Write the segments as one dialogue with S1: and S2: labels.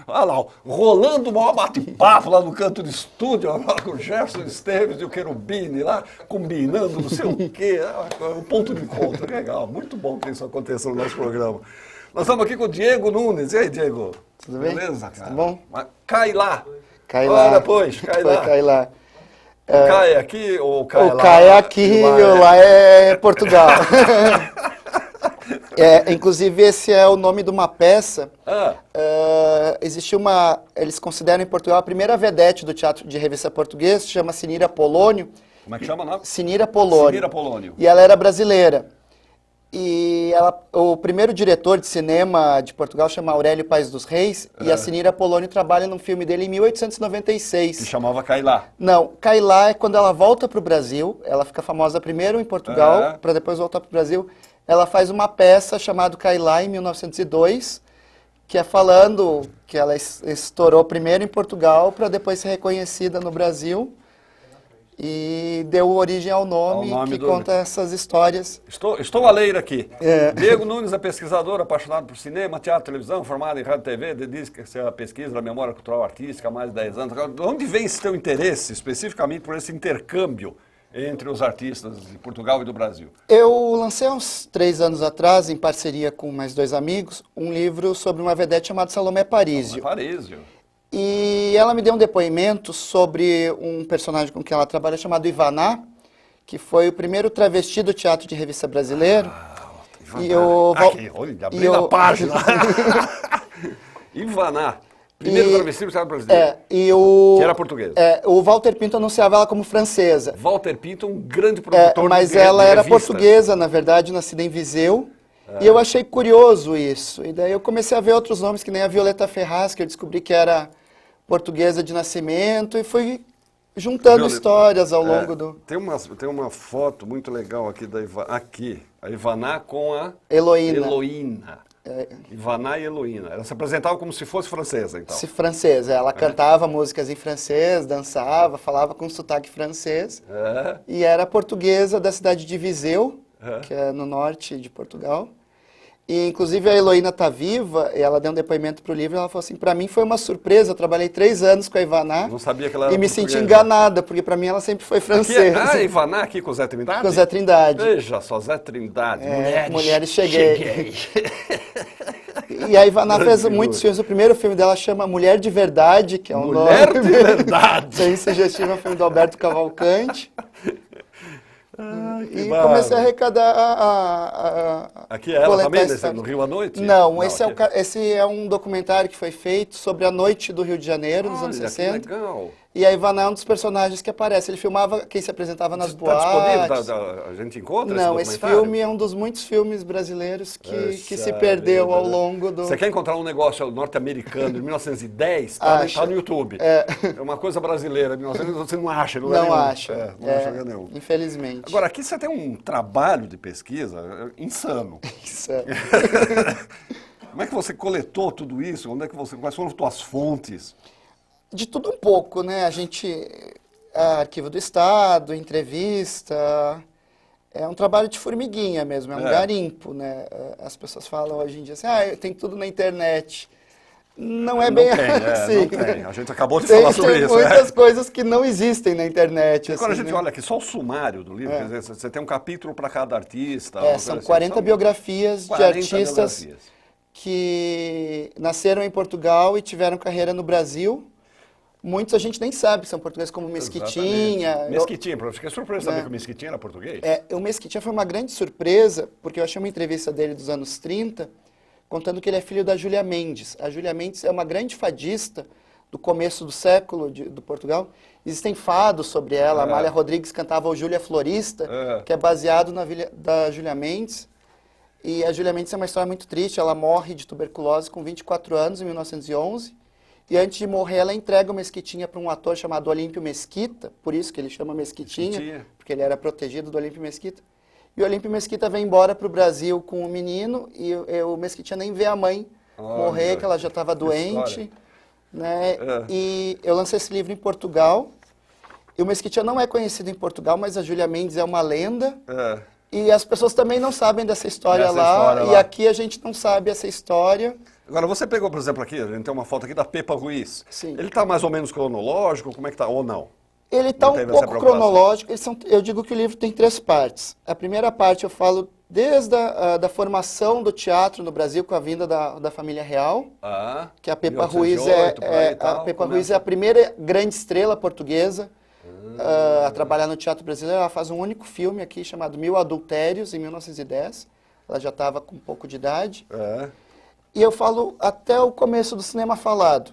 S1: Olha lá, rolando o maior bate-papo lá no canto do estúdio, lá com o Gerson Esteves e o Cherubini lá, combinando não sei o quê. Um ponto de encontro, legal. Muito bom que isso aconteça no nosso programa. Nós estamos aqui com o Diego Nunes. E aí, Diego?
S2: Tudo bem?
S1: Beleza, cara?
S2: Tudo bom?
S1: Mas cai lá.
S2: Cai
S1: Olha,
S2: lá.
S1: pois, cai lá.
S2: Cai lá.
S1: O cai aqui ou cai lá?
S2: O cai é aqui e o lá é Portugal. Inclusive, esse é o nome de uma peça. Existe eles consideram em Portugal a primeira vedete do teatro de revista português, se chama Sinira Polônio.
S1: Como é que chama o nome?
S2: Sinira Polônio.
S1: Sinira Polônio.
S2: E ela era brasileira. E o primeiro diretor de cinema de Portugal chama Aurélio Paes dos Reis, e a Sinira Polônio trabalha num filme dele em 1896.
S1: Que chamava Cai lá.
S2: Não, Cai lá é quando ela volta para o Brasil, ela fica famosa primeiro em Portugal, para depois voltar para o Brasil. Ela faz uma peça chamada Cai lá, em 1902, que é falando que ela estourou primeiro em Portugal para depois ser reconhecida no Brasil. E deu origem ao nome que conta essas histórias.
S1: Estou a ler aqui. Diego Nunes é pesquisador, apaixonado por cinema, teatro, televisão, formado em rádio e TV, dedica-se à pesquisa da memória cultural artística há mais de 10 anos. De onde vem esse teu interesse, especificamente por esse intercâmbio entre os artistas de Portugal e do Brasil?
S2: Eu lancei há uns 3 anos atrás, em parceria com mais 2 amigos, um livro sobre uma vedete chamada Salomé Parísio.
S1: Salomé Parísio.
S2: E ela me deu um depoimento sobre um personagem com quem ela trabalha chamado Ivaná, que foi o primeiro travesti do teatro de revista brasileiro.
S1: Aqui, olha, abri na página. Ivaná, primeiro travesti do teatro brasileiro, que era português.
S2: O Walter Pinto anunciava ela como francesa.
S1: Walter Pinto, um grande produtor
S2: mas ela era portuguesa, na verdade, nascida em Viseu. E eu achei curioso isso. E daí eu comecei a ver outros nomes, que nem a Violeta Ferraz, que eu descobri que era portuguesa de nascimento, e fui juntando histórias ao longo do...
S1: Tem uma foto muito legal aqui da a Ivaná com a
S2: Heloína.
S1: Ivaná e Heloína. Ela se apresentava como se fosse francesa, então.
S2: Francesa. Ela cantava músicas em francês, dançava, falava com sotaque francês. E era portuguesa da cidade de Viseu, que é no norte de Portugal. E, inclusive, a Heloína está viva, e ela deu um depoimento para o livro, e ela falou assim, para mim foi uma surpresa, eu trabalhei 3 anos com a Ivaná,
S1: não sabia que ela era
S2: e me senti enganada, porque para mim ela sempre foi francesa.
S1: A Ivaná aqui com o Zé Trindade?
S2: Com o Zé Trindade.
S1: Veja só, Zé Trindade,
S2: Mulheres cheguei. E a Ivaná fez muitos filmes, o primeiro filme dela chama Mulher de Verdade, que é um
S1: Mulher de Verdade!
S2: Bem sugestivo, é um filme do Alberto Cavalcante. E comecei a arrecadar
S1: Aqui é ela também, no Rio à Noite?
S2: Não, esse é um documentário que foi feito sobre a noite do Rio de Janeiro, nos anos 60.
S1: Que legal.
S2: E a Ivaná é um dos personagens que aparece. Ele filmava quem se apresentava nas boates.
S1: Está disponível? A gente encontra
S2: Não, esse filme é um dos muitos filmes brasileiros que se perdeu ao longo do...
S1: Você quer encontrar um negócio norte-americano de 1910? Está no YouTube. É uma coisa brasileira, 1910 você não acha.
S2: Não acha.
S1: Não acha nenhum.
S2: Infelizmente.
S1: Agora, aqui você tem um trabalho de pesquisa insano.
S2: Insano.
S1: Como é que você coletou tudo isso? Quais foram as tuas fontes?
S2: De tudo um pouco, né? Arquivo do Estado, entrevista, é um trabalho de formiguinha mesmo, é um garimpo, né? As pessoas falam hoje em dia assim, tem tudo na internet. Não é bem assim.
S1: Não tem. A gente acabou de falar sobre isso.
S2: Tem muitas coisas que não existem na internet.
S1: Agora
S2: assim,
S1: a gente olha aqui, só o sumário do livro, quer dizer, você tem um capítulo para cada artista.
S2: São 40 biografias de artistas que nasceram em Portugal e tiveram carreira no Brasil. Muitos a gente nem sabe, são portugueses, como Mesquitinha.
S1: Exatamente. Mesquitinha, eu fiquei surpreso de saber que o Mesquitinha era português.
S2: O Mesquitinha foi uma grande surpresa, porque eu achei uma entrevista dele dos anos 30, contando que ele é filho da Júlia Mendes. A Júlia Mendes é uma grande fadista do começo do século do Portugal. Existem fados sobre ela, a Amália Rodrigues cantava o Júlia Florista, que é baseado na Vila da Júlia Mendes. E a Júlia Mendes é uma história muito triste, ela morre de tuberculose com 24 anos, em 1911. E antes de morrer, ela entrega o Mesquitinha para um ator chamado Olímpio Mesquita, por isso que ele chama Mesquitinha, porque ele era protegido do Olímpio Mesquita. E o Olímpio Mesquita vem embora para o Brasil com o menino, e o Mesquitinha nem vê a mãe morrer, que ela já estava doente. Né? E eu lancei esse livro em Portugal, e o Mesquitinha não é conhecido em Portugal, mas a Júlia Mendes é uma lenda. E as pessoas também não sabem dessa história lá, e aqui a gente não sabe essa história.
S1: Agora, você pegou, por exemplo, aqui, a gente tem uma foto aqui da Pepa Ruiz.
S2: Sim.
S1: Ele está mais ou menos cronológico, como é que está, ou não?
S2: Ele está
S1: Não
S2: um
S1: teve essa
S2: pouco
S1: preocupação?
S2: cronológico. Eu digo que o livro tem 3 partes. A primeira parte eu falo desde da formação do teatro no Brasil com a vinda da família real,
S1: Ah,
S2: que a Pepa
S1: 1808, por aí e
S2: a
S1: tal,
S2: Pepa
S1: começa.
S2: Ruiz é a primeira grande estrela portuguesa a trabalhar no teatro brasileiro. Ela faz um único filme aqui chamado Mil Adultérios, em 1910. Ela já estava com um pouco de idade.
S1: É.
S2: E eu falo até o começo do cinema falado.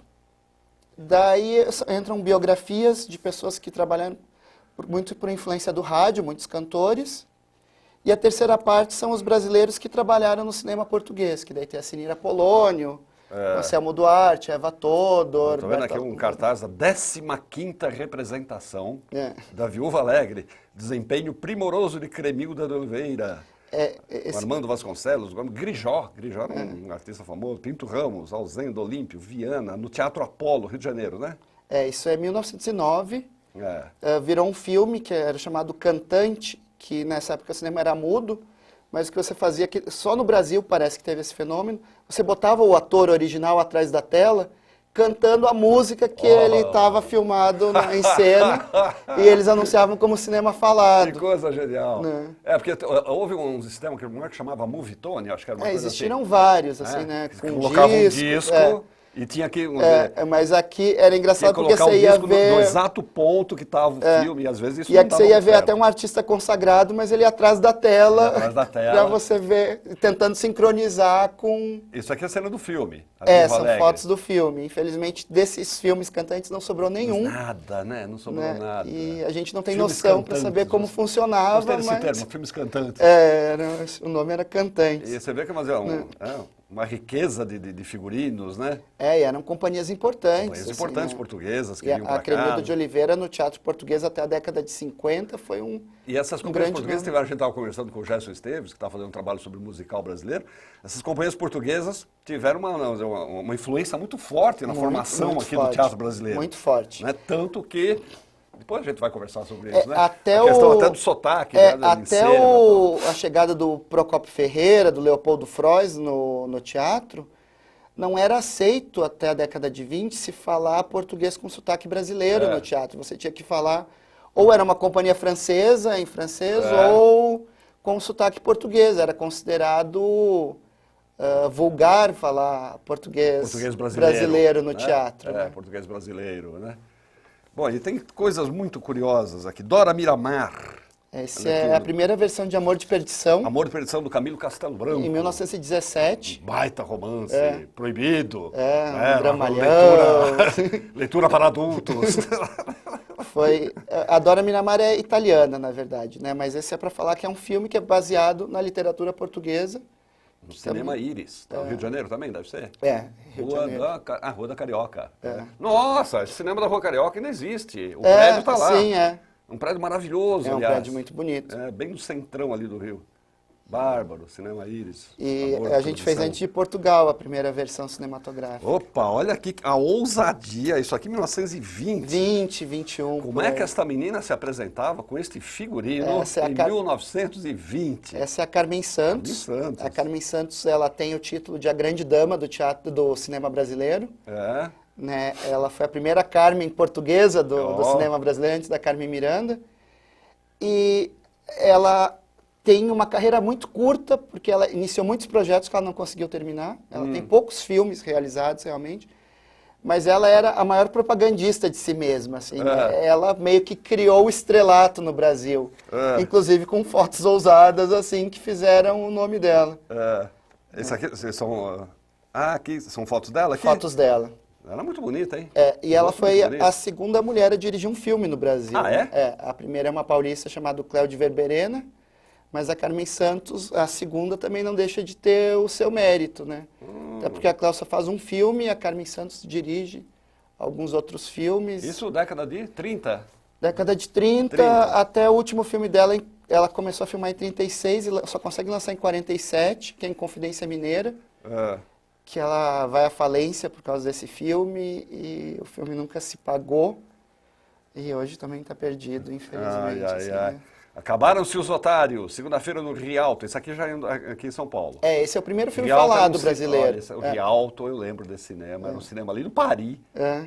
S2: Daí entram biografias de pessoas que trabalharam muito por influência do rádio, muitos cantores. E a terceira parte são os brasileiros que trabalharam no cinema português, que daí tem a Cinira Polônio, Anselmo Duarte, Eva Todor.
S1: Estou vendo aqui um cartaz da 15ª representação da Viúva Alegre, desempenho primoroso de Cremilda de Oliveira. Armando Vasconcelos, Grijó era um artista famoso, Pinto Ramos, Alzendo Olímpio, Viana, no Teatro Apolo, Rio de Janeiro, né?
S2: Isso é 1909, virou um filme que era chamado Cantante, que nessa época o cinema era mudo, mas o que você fazia, que só no Brasil parece que teve esse fenômeno, você botava o ator original atrás da tela, cantando a música que ele estava filmado em cena, e eles anunciavam como cinema falado.
S1: Que coisa genial.
S2: Né?
S1: Porque houve um sistema que chamava Movietone, acho que era uma coisa
S2: existiram
S1: assim.
S2: vários, assim, né?
S1: Que
S2: Com
S1: colocava um
S2: disco,
S1: disco e tinha que...
S2: mas aqui era engraçado porque
S1: colocar
S2: você
S1: o
S2: ia
S1: disco
S2: ver...
S1: no exato ponto que estava o filme, e às vezes isso
S2: E
S1: não
S2: aqui você ia
S1: dava
S2: ver
S1: certo.
S2: até um artista consagrado, mas ele ia atrás da tela,
S1: Pra
S2: você ver, tentando sincronizar com...
S1: Isso aqui é a cena do filme.
S2: São fotos do filme. Infelizmente, desses filmes cantantes não sobrou nenhum.
S1: Nada, né? Não sobrou nada.
S2: E a gente não tem
S1: Filmes
S2: noção para
S1: cantantes,
S2: saber como
S1: você-
S2: funcionava,
S1: Gostei desse
S2: mas...
S1: termo, filmes cantantes.
S2: O nome era Cantantes.
S1: E você vê que uma riqueza de figurinos, né?
S2: E eram companhias importantes.
S1: Companhias
S2: assim,
S1: importantes
S2: né?
S1: portuguesas que
S2: E
S1: vinham
S2: a
S1: para
S2: Cremilda
S1: cá.
S2: de Oliveira no teatro português até a década de 50 foi
S1: E essas
S2: um
S1: companhias
S2: grande
S1: portuguesas,
S2: nome.
S1: a gente estava conversando com o Gerson Esteves, que está fazendo um trabalho sobre o musical brasileiro. Essas companhias portuguesas tiveram uma influência muito forte na formação
S2: muito
S1: aqui
S2: forte,
S1: do teatro brasileiro.
S2: muito forte.
S1: Né? Tanto que... Depois a gente vai conversar sobre isso, né?
S2: Até
S1: a questão até do sotaque, né?
S2: Até a chegada do Procópio Ferreira, do Leopoldo Frois no teatro, não era aceito até a década de 20 se falar português com sotaque brasileiro no teatro. Você tinha que falar, ou era uma companhia francesa, em francês, ou com sotaque português. Era considerado vulgar falar português brasileiro no teatro. Né?
S1: Português brasileiro, né? Bom, e tem coisas muito curiosas aqui. Dora Miramar.
S2: Essa é a primeira versão de Amor de Perdição.
S1: Amor de Perdição, do Camilo Castelo Branco.
S2: Em 1917.
S1: Baita romance, proibido.
S2: Um dramalhão.
S1: Leitura para adultos.
S2: A Dora Miramar é italiana, na verdade, né? Mas esse é para falar que é um filme que é baseado na literatura portuguesa.
S1: No Cinema Íris. Tá? Rio de Janeiro também, deve ser?
S2: Rio de Janeiro.
S1: Rua da Carioca. Nossa, esse cinema da Rua Carioca ainda existe. O prédio está lá.
S2: Sim,
S1: Um prédio maravilhoso,
S2: um
S1: aliás.
S2: prédio muito bonito.
S1: Bem no centrão ali do Rio. Bárbaro, Cinema Íris.
S2: E a gente fez antes de Portugal a primeira versão cinematográfica.
S1: Opa, olha aqui a ousadia. Isso aqui em 1920.
S2: 20, 21.
S1: Como é que esta menina se apresentava com este figurino em 1920?
S2: Essa é a Carmen Santos. A Carmen Santos, ela tem o título de a grande dama do teatro do cinema brasileiro. Né? Ela foi a primeira Carmen portuguesa do cinema brasileiro, antes da Carmen Miranda. E ela tem uma carreira muito curta, porque ela iniciou muitos projetos que ela não conseguiu terminar. Ela tem poucos filmes realizados, realmente. Mas ela era a maior propagandista de si mesma. Assim, ela meio que criou o estrelato no Brasil. Inclusive com fotos ousadas, assim, que fizeram o nome dela.
S1: Esse aqui são... aqui são fotos dela? Aqui?
S2: Fotos dela.
S1: Ela é muito bonita, hein?
S2: E ela foi a segunda mulher a dirigir um filme no Brasil. A primeira é uma paulista chamada Cléudia Verberena, mas a Carmen Santos, a segunda, também não deixa de ter o seu mérito, né? Até porque a Cléudia faz um filme e a Carmen Santos dirige alguns outros filmes.
S1: Isso década de 30?
S2: Década de 30, até o último filme dela, ela começou a filmar em 36 e só consegue lançar em 47, que é Inconfidência Mineira. Que ela vai à falência por causa desse filme e o filme nunca se pagou. E hoje também está perdido, infelizmente.
S1: Acabaram-se os otários, segunda-feira no Rialto. Esse aqui já é aqui em São Paulo.
S2: Esse é o primeiro filme
S1: Rialto
S2: falado brasileiro.
S1: O Rialto, eu lembro desse cinema. Era um cinema ali no Paris,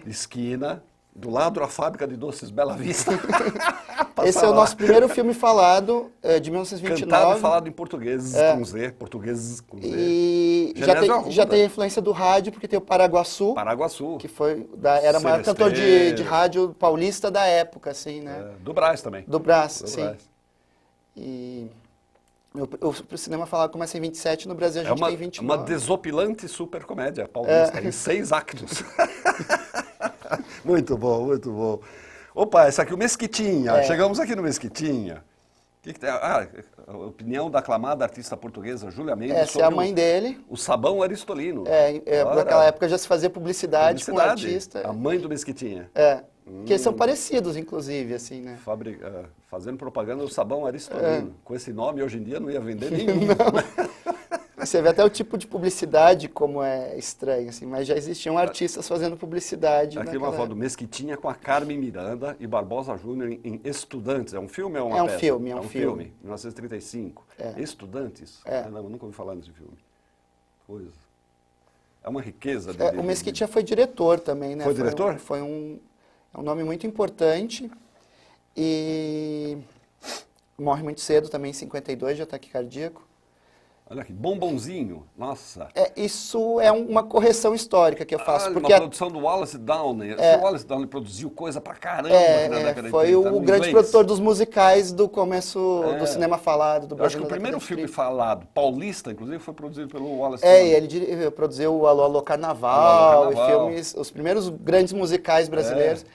S1: esquina, do lado da fábrica de doces Bela Vista.
S2: Esse é o nosso primeiro filme falado, de 1929.
S1: Cantado e falado em português, com Z, português com Z.
S2: E
S1: Genésio
S2: já
S1: Arruda.
S2: tem a influência do rádio, porque tem o Paraguaçu,
S1: Paraguaçu.
S2: que era o maior cantor de rádio paulista da época, assim, né?
S1: Do Brás também.
S2: Do Brás,
S1: Do
S2: sim.
S1: Brás.
S2: E o cinema falado começa em 27, no Brasil a gente tem 29.
S1: É uma desopilante super comédia paulista, em 6 actos. Muito bom, muito bom. Opa, esse aqui é o Mesquitinha. Chegamos aqui no Mesquitinha. O que tem? A opinião da aclamada artista portuguesa Júlia Mendes
S2: Essa é a mãe dele.
S1: O sabão aristolino.
S2: Naquela época já se fazia publicidade com o artista.
S1: A mãe do Mesquitinha.
S2: Que eles são parecidos, inclusive, assim, né?
S1: Fazendo propaganda do sabão aristolino. Com esse nome, hoje em dia, não ia vender nenhum.
S2: Você vê até o tipo de publicidade como é estranho, assim, mas já existiam artistas fazendo publicidade.
S1: Aqui uma foto do Mesquitinha com a Carmen Miranda e Barbosa Júnior em Estudantes. É um filme ou é uma peça?
S2: É um filme.
S1: 1935. Estudantes? Não, eu nunca ouvi falar nesse filme. Coisa. É uma riqueza.
S2: O Mesquitinha foi diretor também, né?
S1: Foi diretor?
S2: É um nome muito importante e morre muito cedo também, em 52, de ataque cardíaco.
S1: Olha aqui, Bombonzinho, nossa.
S2: Isso é uma correção histórica que eu faço.
S1: Porque uma produção do Wallace Downes. O Wallace Downes produziu coisa pra caramba na década de 30.
S2: Foi o grande produtor dos musicais do começo do cinema falado do
S1: Eu acho
S2: Brasil.
S1: que o primeiro filme falado, paulista, inclusive, foi produzido pelo Wallace
S2: E
S1: Downes.
S2: ele produziu o Alô, Alô Carnaval, e filmes, os primeiros grandes musicais brasileiros.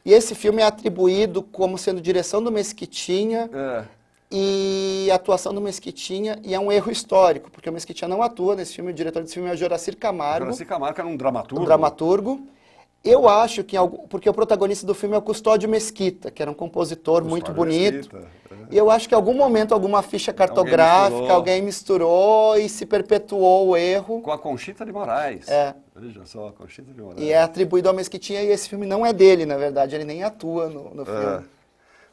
S2: E esse filme é atribuído como sendo direção do Mesquitinha e atuação do Mesquitinha, e é um erro histórico, porque o Mesquitinha não atua nesse filme, o diretor desse filme é o Juracir Camargo.
S1: Juracir Camargo era um dramaturgo.
S2: Eu acho que, porque o protagonista do filme é o Custódio Mesquita, que era um compositor muito bonito. E eu acho que em algum momento, alguma ficha cartográfica, alguém misturou e se perpetuou o erro.
S1: Com a Conchita de Moraes. Veja só, a Conchita de Moraes.
S2: E é atribuído ao Mesquitinha, e esse filme não é dele, na verdade, ele nem atua no filme.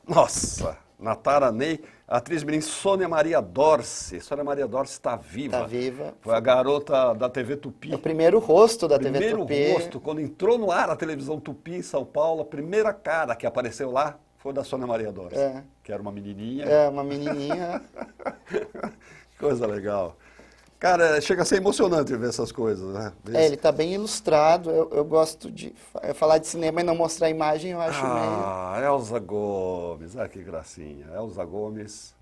S1: Nossa, Natara Ney, a atriz mirim Sônia Maria Dorce. Sônia Maria Dorce está viva.
S2: Está viva.
S1: Foi a garota da TV Tupi.
S2: É o primeiro rosto da TV Tupi.
S1: Primeiro rosto, quando entrou no ar a televisão Tupi em São Paulo, a primeira cara que apareceu lá foi da Sônia Maria Dorce, que era uma menininha.
S2: Uma menininha.
S1: Coisa legal. Cara, chega a ser emocionante ver essas coisas, né?
S2: Ele está bem ilustrado. Eu gosto de falar de cinema e não mostrar a imagem, eu acho meio...
S1: Elza Gomes, que gracinha. Elza Gomes,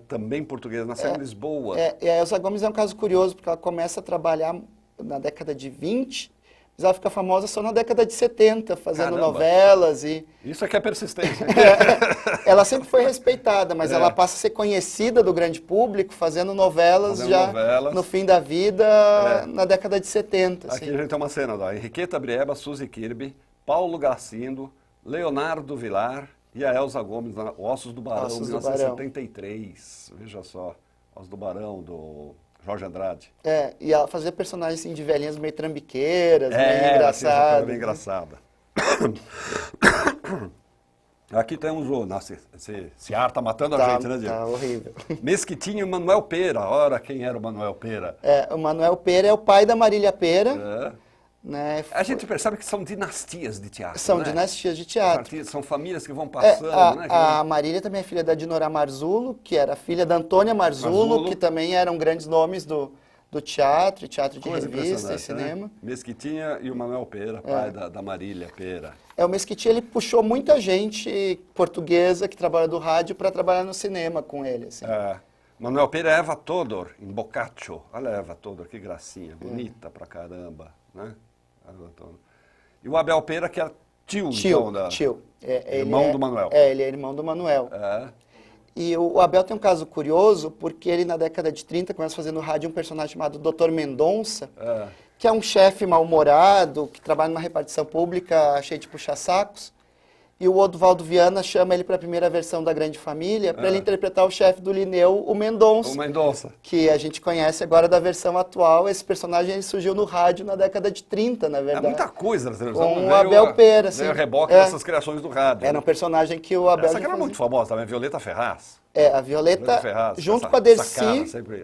S1: também portuguesa, nasceu em Lisboa.
S2: E a Elza Gomes é um caso curioso, porque ela começa a trabalhar na década de 20, mas ela fica famosa só na década de 70, fazendo novelas e...
S1: Isso aqui é persistência.
S2: Ela sempre foi respeitada, mas ela passa a ser conhecida do grande público, fazendo novelas no fim da vida, na década de 70.
S1: Aqui a gente tem uma cena da Henriqueta Brieba, Suzy Kirby, Paulo Garcindo, Leonardo Vilar e a Elza Gomes, na Ossos do Barão, 1973. Veja só, Ossos do Barão, do Jorge Andrade.
S2: E ela fazia personagens assim, de velhinhas meio trambiqueiras, meio engraçadas.
S1: Bem engraçada. Aqui temos o... Nossa, esse ar tá matando a gente, né, Diego?
S2: Tá horrível.
S1: Mesquitinha e Manuel Pera. Ora, quem era o Manuel Pera?
S2: O Manuel Pera é o pai da Marília Pera. Né?
S1: A gente percebe que são dinastias de teatro,
S2: São dinastias de teatro.
S1: São famílias que vão passando, né?
S2: A Marília também é filha da Dinora Marzullo, que era filha da Antônia Marzullo, que também eram grandes nomes do teatro de revista e cinema.
S1: Né? Mesquitinha e o Manuel Pera, pai da Marília Pera.
S2: O Mesquitinha, ele puxou muita gente portuguesa que trabalha do rádio para trabalhar no cinema com ele. Assim.
S1: Manuel Pera é Eva Todor, em Boccaccio. Olha a Eva Todor, que gracinha, bonita pra caramba, né? E o Abel Pera, que é tio.
S2: Irmão
S1: do Manuel.
S2: Ele é irmão do Manuel. E o Abel tem um caso curioso, porque ele, na década de 30, começa fazendo no rádio um personagem chamado Dr. Mendonça, que é um chefe mal-humorado, que trabalha numa repartição pública cheio de puxa-sacos. E o Oduvaldo Viana chama ele para a primeira versão da Grande Família para ele interpretar o chefe do Linneu, o Mendonça.
S1: O Mendonça.
S2: Que a gente conhece agora da versão atual. Esse personagem ele surgiu no rádio na década de 30, na verdade.
S1: É muita coisa na televisão.
S2: Com o Abel Pera, assim.
S1: Veio a reboque dessas criações do rádio.
S2: Era um personagem que o Abel
S1: Essa que era muito famosa também, Violeta Ferraz.
S2: A Violeta
S1: Ferraz,
S2: junto com a Dercy,
S1: sempre...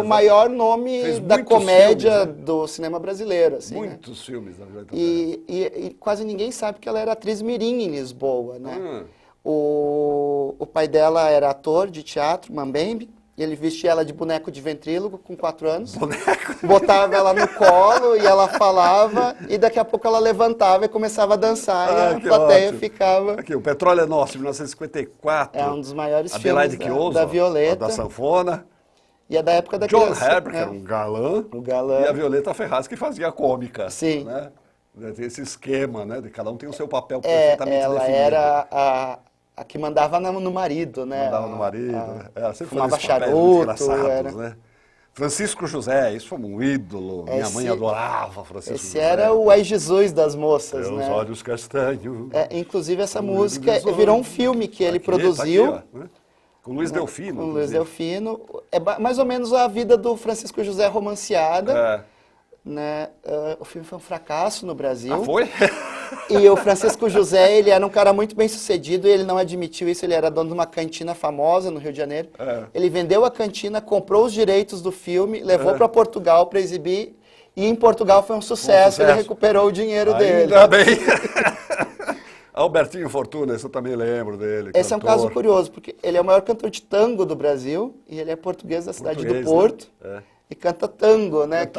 S2: o maior nome da comédia filmes, né? Do cinema brasileiro. Assim,
S1: muitos filmes da Violeta Ferraz.
S2: E quase ninguém sabe que ela era atriz mirim em Lisboa, né? O pai dela era ator de teatro, Mambembe. Ele vestia ela de boneco de ventrílogo com 4 anos. Botava ela no colo e ela falava. E daqui a pouco ela levantava e começava a dançar. E a plateia ficava...
S1: Aqui, O Petróleo é Nosso, de 1954.
S2: É um dos maiores
S1: Adelaide
S2: filmes da Violeta.
S1: Da sanfona.
S2: E é da época da
S1: John
S2: criança.
S1: Herbert, que era um galã.
S2: O galã.
S1: E a Violeta Ferraz, que fazia cômica.
S2: Sim.
S1: Né? Tem esse esquema, né? De cada um tem o seu papel perfeitamente
S2: ela
S1: definido.
S2: Era a que mandava no marido, né?
S1: Mandava no marido. Sempre
S2: fumava
S1: charuto,
S2: engraçados,
S1: né? Francisco José, isso foi um ídolo. Minha mãe adorava Francisco José.
S2: Esse era o Ai Jesus das moças,
S1: Meus
S2: né?
S1: olhos castanhos.
S2: Inclusive essa música virou um filme que ele produziu.
S1: Tá aqui, ó, né? Com Luiz Delfino.
S2: Com Luiz Delfino. É mais ou menos a vida do Francisco José romanceada. Né? O filme foi um fracasso no Brasil.
S1: Foi?
S2: E o Francisco José, ele era um cara muito bem sucedido e ele não admitiu isso. Ele era dono de uma cantina famosa no Rio de Janeiro. Ele vendeu a cantina, comprou os direitos do filme, levou para Portugal para exibir. E em Portugal foi um sucesso, ele recuperou o dinheiro dele.
S1: Ainda bem. Albertinho Fortuna, isso eu também lembro dele.
S2: Esse é um caso curioso, porque ele é o maior cantor de tango do Brasil e ele é português da cidade do Porto. Né? E canta tango, né?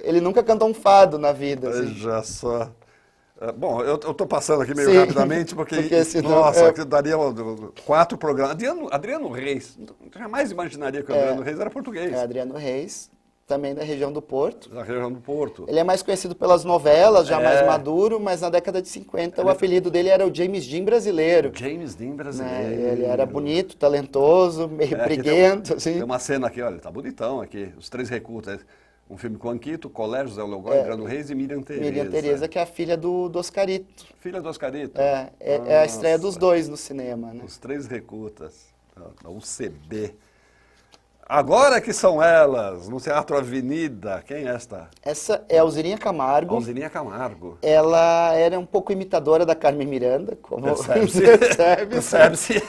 S2: Ele nunca cantou um fado na vida.
S1: Veja só. Bom, eu estou passando aqui meio rapidamente, porque
S2: senão,
S1: nossa, daria 4 programas. Adriano Reis, jamais imaginaria que o Adriano Reis era português.
S2: Adriano Reis, também da região do Porto.
S1: Da região do Porto.
S2: Ele é mais conhecido pelas novelas, já mais maduro, mas na década de 50 o apelido dele era o James Dean brasileiro.
S1: James Dean brasileiro.
S2: Né? Ele era bonito, talentoso, meio briguento. Assim.
S1: Tem uma cena aqui, olha, ele tá bonitão aqui, Os Três Recrutas. Um filme com Anquito, Colégio, Zé Logói, Adriano Reis e Miriam Tereza.
S2: Miriam Tereza, que é a filha do Oscarito.
S1: Filha do Oscarito.
S2: É a estreia dos dois no cinema. Né?
S1: Os Três Recrutas, da UCB. Agora que são elas, no Teatro Avenida, quem é esta?
S2: Essa é a Alzirinha Camargo.
S1: Alzirinha Camargo.
S2: Ela era um pouco imitadora da Carmen Miranda, como
S1: percebe-se.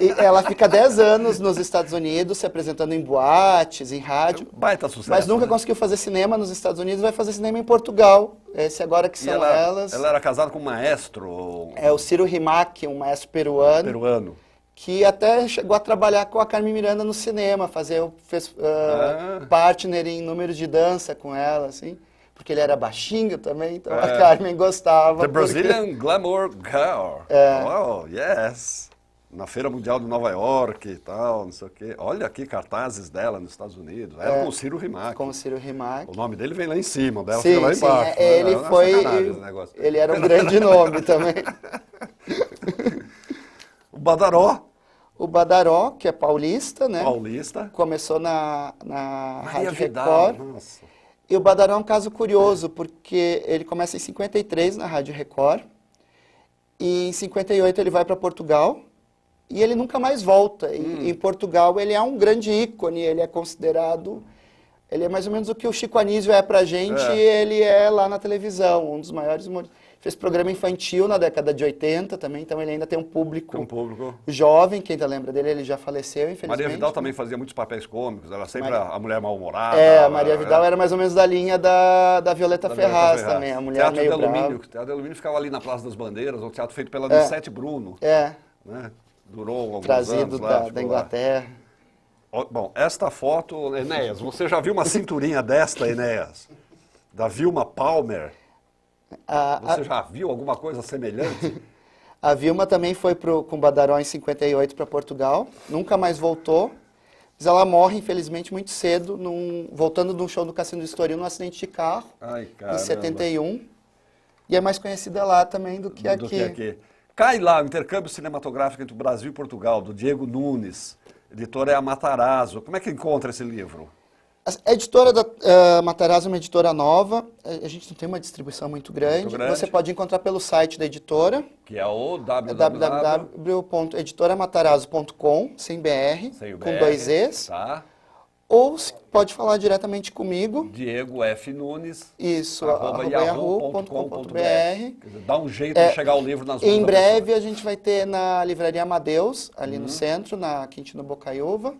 S2: E ela fica 10 anos nos Estados Unidos, se apresentando em boates, em rádio.
S1: Baita sucesso.
S2: Mas nunca conseguiu fazer cinema nos Estados Unidos, vai fazer cinema em Portugal. Esse agora que são elas.
S1: Ela era casada com um maestro.
S2: É o Ciro Rimac, um maestro peruano. Que até chegou a trabalhar com a Carmen Miranda no cinema, fez partner em números de dança com ela, assim, porque ele era baixinho também, então a Carmen gostava.
S1: The Brazilian Glamour Girl. Oh, yes. Na Feira Mundial de Nova York e tal, não sei o quê. Olha aqui cartazes dela nos Estados Unidos. Ela com o Ciro Rimac.
S2: Com o Ciro Rimac.
S1: O nome dele vem lá em cima, dela fica lá embaixo.
S2: Ele era um grande nome também.
S1: O Badaró.
S2: O Badaró, que é paulista, né?
S1: Paulista.
S2: Começou na Rádio
S1: Vidal,
S2: Record. Nossa. E o Badaró é um caso curioso, porque ele começa em 53 na Rádio Record. E em 58 ele vai para Portugal. E ele nunca mais volta. E em Portugal ele é um grande ícone, ele é considerado... Ele é mais ou menos o que o Chico Anísio é pra gente, e ele é lá na televisão, um dos maiores humoristas. Fez programa infantil na década de 80 também, então ele ainda tem um público jovem, quem ainda lembra dele, ele já faleceu, infelizmente.
S1: Maria Vidal também fazia muitos papéis cômicos, ela sempre a mulher mal-humorada.
S2: A Maria Vidal era mais ou menos da linha da Violeta Ferraz também, a mulher meio brava.
S1: O Teatro de Alumínio ficava ali na Praça das Bandeiras, um teatro feito pela Lucete Bruno. Né? Durou alguns anos lá.
S2: Trazido da Inglaterra.
S1: Bom, esta foto, Enéas, você já viu uma cinturinha desta, Enéas? Da Vilma Palmer? Você já viu alguma coisa semelhante?
S2: A Vilma também foi com o Badaró em 58 para Portugal, nunca mais voltou. Mas ela morre, infelizmente, muito cedo, voltando de um show do Cassino do Estoril, num acidente de carro, em 71. E é mais conhecida lá também do que aqui.
S1: Cai lá o intercâmbio cinematográfico entre o Brasil e Portugal, do Diego Nunes. Editora é a Matarazzo. Como é que encontra esse livro?
S2: A editora da Matarazzo é uma editora nova, a gente não tem uma distribuição muito grande. Você pode encontrar pelo site da editora,
S1: que é o
S2: www.editoramatarazzo.com, sem BR, com 2 Es.
S1: Tá.
S2: Ou pode falar diretamente comigo.
S1: Diego F. Nunes.
S2: Isso,
S1: @yahoo.com.br. Dá um jeito de chegar o livro nas mãos.
S2: Em breve a gente vai ter na Livraria Amadeus, ali no centro, na Quintino Bocaiúva.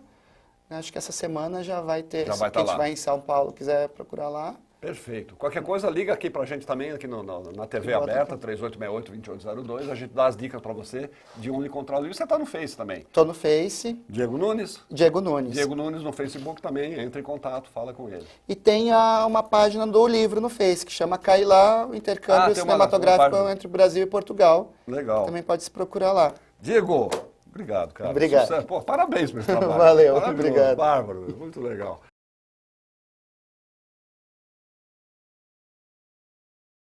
S2: Acho que essa semana já vai ter.
S1: Já vai
S2: quem
S1: estar lá.
S2: estiver em São Paulo quiser procurar lá.
S1: Perfeito. Qualquer coisa, liga aqui pra gente também, aqui na TV aberta, 3868-2802. A gente dá as dicas pra você de onde encontrar o livro. Você tá no Face também.
S2: Tô no Face.
S1: Diego Nunes?
S2: Diego Nunes.
S1: Diego Nunes no Facebook também. Entra em contato, fala com ele.
S2: E tem uma página do livro no Face, que chama Cai Lá, o intercâmbio cinematográfico entre o Brasil e Portugal.
S1: Legal.
S2: Também pode se procurar lá.
S1: Diego, obrigado, cara.
S2: Obrigado.
S1: Sucesso. Pô, parabéns pelo trabalho.
S2: Valeu,
S1: Maravilhoso,
S2: obrigado.
S1: Bárbaro, muito legal.